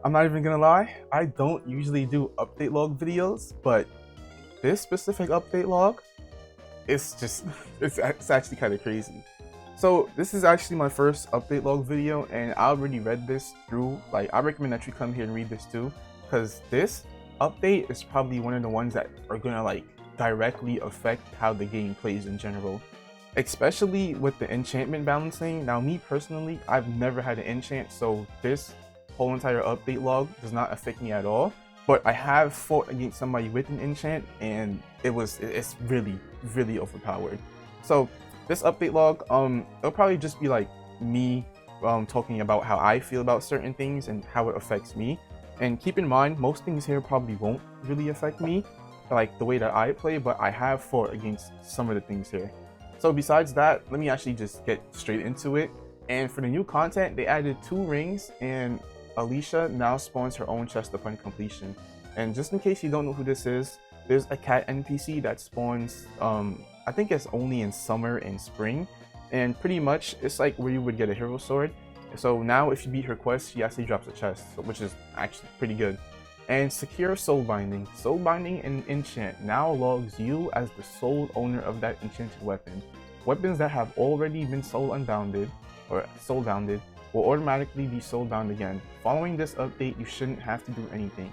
I'm not even gonna lie, I don't usually do update log videos, but this specific update log, it's just, it's actually kind of crazy. So this is actually my first update log video, and I already read this through. Like, I recommend that you come here and read this too, because this update is probably one of the ones that are gonna like directly affect how the game plays in general, especially with the enchantment balancing. Now, me personally, I've never had an enchant, so this whole entire update log does not affect me at all. But I have fought against somebody with an enchant, and it's really overpowered. So this update log, it'll probably just be like me talking about how I feel about certain things and how it affects me. And keep in mind, most things here probably won't really affect me, like the way that I play, but I have fought against some of the things here. So besides that, let me actually just get straight into it. And for the new content, they added 2 rings, and Alicia now spawns her own chest upon completion. And just in case you don't know who this is, there's a cat NPC that spawns, I think it's only in summer and spring, and pretty much it's like where you would get a hero sword. So now if you beat her quest, she actually drops a chest, which is actually pretty good. And secure soul binding. Soul binding in enchant now logs you as the sole owner of that enchanted weapon. Weapons that have already been soul unbounded or soul bounded will automatically be soul bound again. Following this update, you shouldn't have to do anything.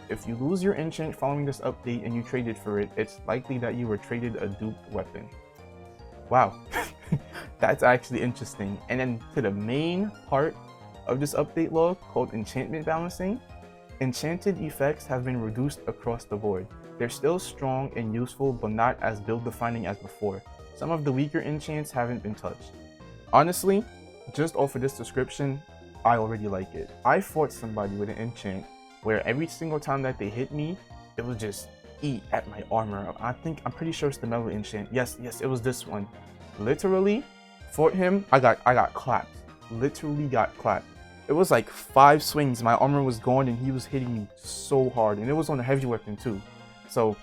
If you lose your enchant following this update and you traded for it, it's likely that you were traded a duped weapon. Wow, that's actually interesting. And then to the main part of this update log called enchantment balancing. Enchanted effects have been reduced across the board. They're still strong and useful, but not as build defining as before. Some of the weaker enchants haven't been touched. Honestly, just off of this description, I already like it. I fought somebody with an enchant where every single time that they hit me, it would just eat at my armor. I'm pretty sure it's the metal enchant. Yes, it was this one. Literally, fought him, I got clapped. Literally got clapped. It was like 5 swings, my armor was gone, and he was hitting me so hard, and it was on a heavy weapon too. So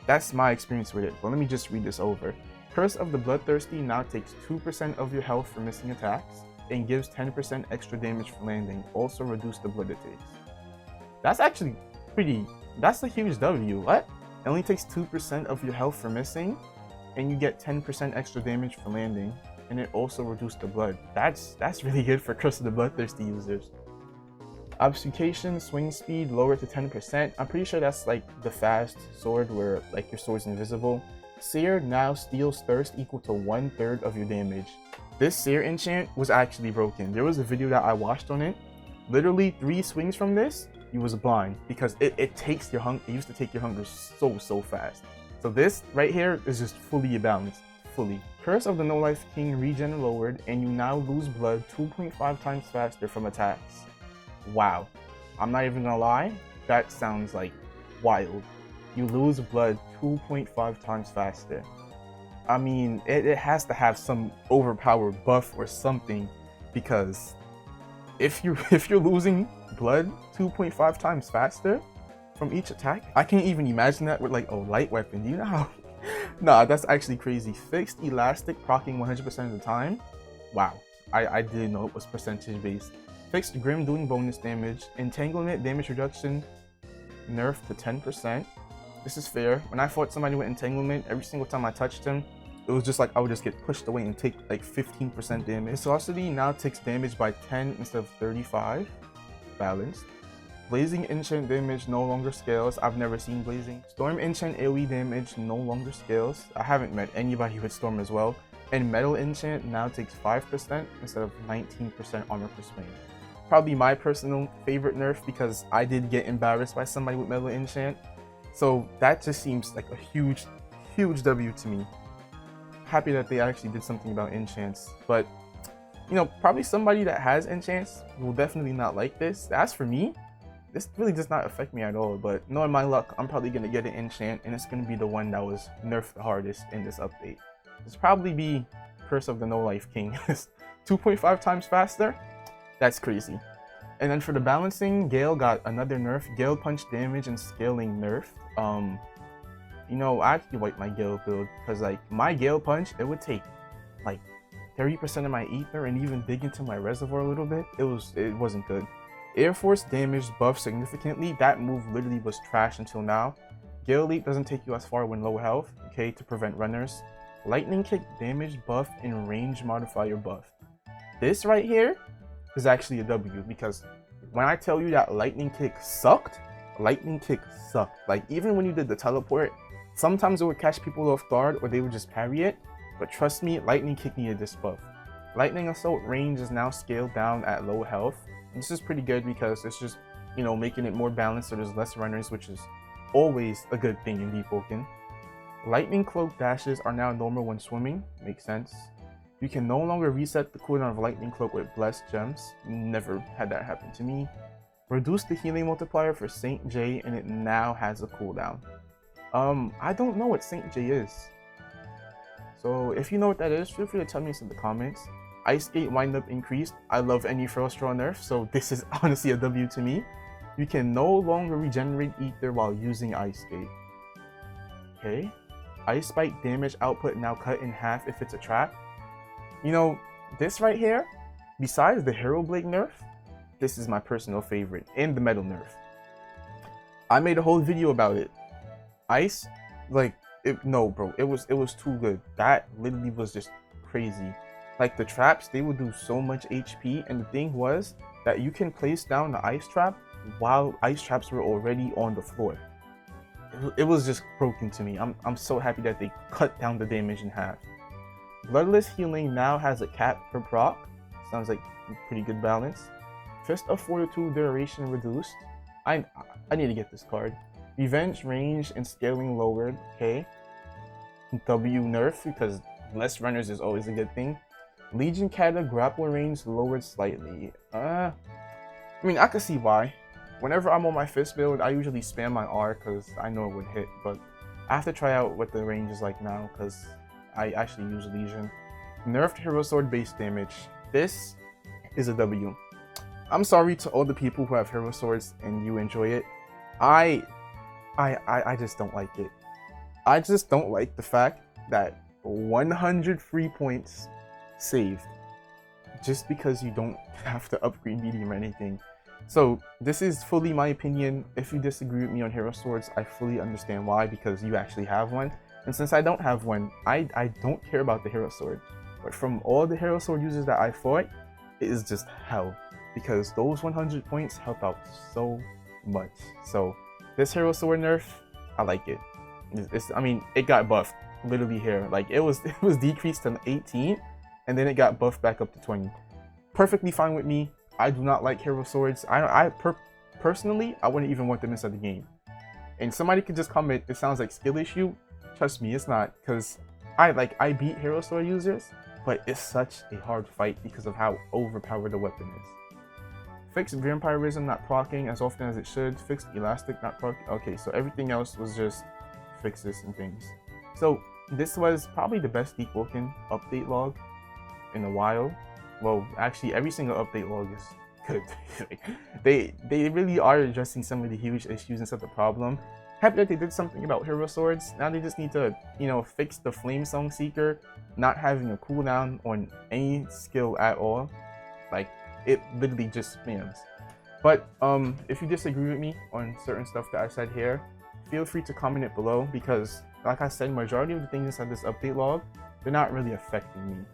that's my experience with it, but let me just read this over. Curse of the Bloodthirsty now takes 2% of your health for missing attacks, and gives 10% extra damage for landing, also reduce the blood it takes. That's actually that's a huge W. What? It only takes 2% of your health for missing, and you get 10% extra damage for landing, and it also reduced the blood. That's really good for Curse of the Bloodthirsty users. Obfuscation, swing speed lowered to 10%. I'm pretty sure that's like the fast sword where like your sword's invisible. Seer now steals thirst equal to 1/3 of your damage. This Seer enchant was actually broken. There was a video that I watched on it. Literally 3 swings from this, you was blind, because it takes your hunger. It used to take your hunger so fast. So this right here is just fully balanced. Fully. Curse of the No Life King regen lowered, and you now lose blood 2.5 times faster from attacks. Wow. I'm not even gonna lie, that sounds like wild. You lose blood 2.5 times faster. I mean, it has to have some overpowered buff or something, because if you're losing blood 2.5 times faster from each attack, I can't even imagine that with like a light weapon. Do you know how? Nah, that's actually crazy. Fixed elastic proccing 100% of the time. Wow, I didn't know it was percentage based. Fixed grim doing bonus damage. Entanglement damage reduction nerfed to 10%. This is fair. When I fought somebody with entanglement, every single time I touched him, it was just like I would just get pushed away and take like 15% damage. Viscosity now takes damage by 10 instead of 35. Balanced. Blazing enchant damage no longer scales. I've never seen blazing. Storm enchant AoE damage no longer scales. I haven't met anybody with storm as well. And metal enchant now takes 5% instead of 19% armor per swing. Probably my personal favorite nerf, because I did get embarrassed by somebody with metal enchant. So that just seems like a huge W to me. Happy that they actually did something about enchants, but you know, probably somebody that has enchants will definitely not like this. As for me, this really does not affect me at all, but knowing my luck, I'm probably going to get an enchant, and it's going to be the one that was nerfed the hardest in this update. It's probably be Curse of the No Life King. 2.5 times faster? That's crazy. And then for the balancing, Gale got another nerf. Gale punch damage and scaling nerfed. You know, I actually wiped my Gale build, because like my Gale punch, it would take like 30% of my ether and even dig into my reservoir a little bit. It wasn't good. Air Force damage buffed significantly. That move literally was trash until now. Gale Leap doesn't take you as far when low health, okay, to prevent runners. Lightning Kick damage buff and range modifier buff. This right here is actually a W, because when I tell you that Lightning Kick sucked, Lightning Kick sucked. Like, even when you did the teleport, sometimes it would catch people off guard or they would just parry it. But trust me, Lightning Kick needed this buff. Lightning Assault range is now scaled down at low health. This is pretty good because it's just, you know, making it more balanced so there's less runners, which is always a good thing in Deepwoken. Lightning Cloak dashes are now normal when swimming. Makes sense. You can no longer reset the cooldown of Lightning Cloak with Blessed Gems. Never had that happen to me. Reduce the healing multiplier for Saint J and it now has a cooldown. I don't know what Saint J is. So if you know what that is, feel free to tell me in the comments. Ice Gate windup increased. I love any Frost Draw nerf, so this is honestly a W to me. You can no longer regenerate ether while using Ice Gate. Okay. Ice Spike damage output now cut in half if it's a trap. You know, this right here, besides the Hero Blade nerf, this is my personal favorite, and the metal nerf. I made a whole video about it. Ice, like, no bro, it was too good. That literally was just crazy. Like, the traps, they would do so much HP, and the thing was that you can place down the ice trap while ice traps were already on the floor. It was just broken to me. I'm so happy that they cut down the damage in half. Bloodless healing now has a cap per proc. Sounds like a pretty good balance. Fist of Fortitude duration reduced. I need to get this card. Revenge range and scaling lowered. Okay. W nerf because less runners is always a good thing. Legion Kata grapple range lowered slightly. I mean, I can see why. Whenever I'm on my fist build, I usually spam my R because I know it would hit, but I have to try out what the range is like now because I actually use Legion. Nerfed Hero Sword base damage. This is a W. I'm sorry to all the people who have Hero Swords and you enjoy it. I just don't like it. I just don't like the fact that 100 free points saved just because you don't have to upgrade medium or anything. So this is fully my opinion. If you disagree with me on Hero Swords, I fully understand why, because you actually have one. And since I don't have one, I don't care about the Hero Sword. But from all the Hero Sword users that I fought, it is just hell, because those 100 points help out so much. So this Hero Sword nerf, I like it. I mean, it got buffed literally here. Like, it was decreased to 18 and then it got buffed back up to 20. Perfectly fine with me. I do not like Hero Swords. Personally, I wouldn't even want them inside the game. And somebody could just comment, it sounds like skill issue. Trust me, it's not, because I beat Hero Sword users, but it's such a hard fight because of how overpowered the weapon is. Fixed Vampirism not proccing as often as it should. Fixed Elastic not proccing. Okay, so everything else was just fixes and things. So this was probably the best Deepwoken update log in a while. Well, actually, every single update log is good. they really are addressing some of the huge issues and stuff. The problem. Happy that they did something about Hero Swords. Now they just need to, you know, fix the Flame Song Seeker not having a cooldown on any skill at all. Like, it literally just spams. But if you disagree with me on certain stuff that I said here, feel free to comment it below, because like I said, majority of the things inside this update log, they're not really affecting me.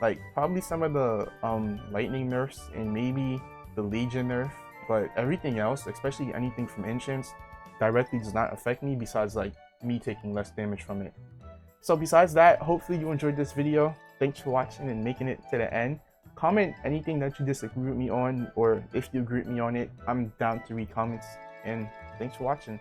Like, probably some of the lightning nerfs and maybe the Legion nerf, but everything else, especially anything from Enchants, directly does not affect me, besides like me taking less damage from it. So besides that, hopefully you enjoyed this video. Thanks for watching and making it to the end. Comment anything that you disagree with me on, or if you agree with me on it, I'm down to read comments. And thanks for watching.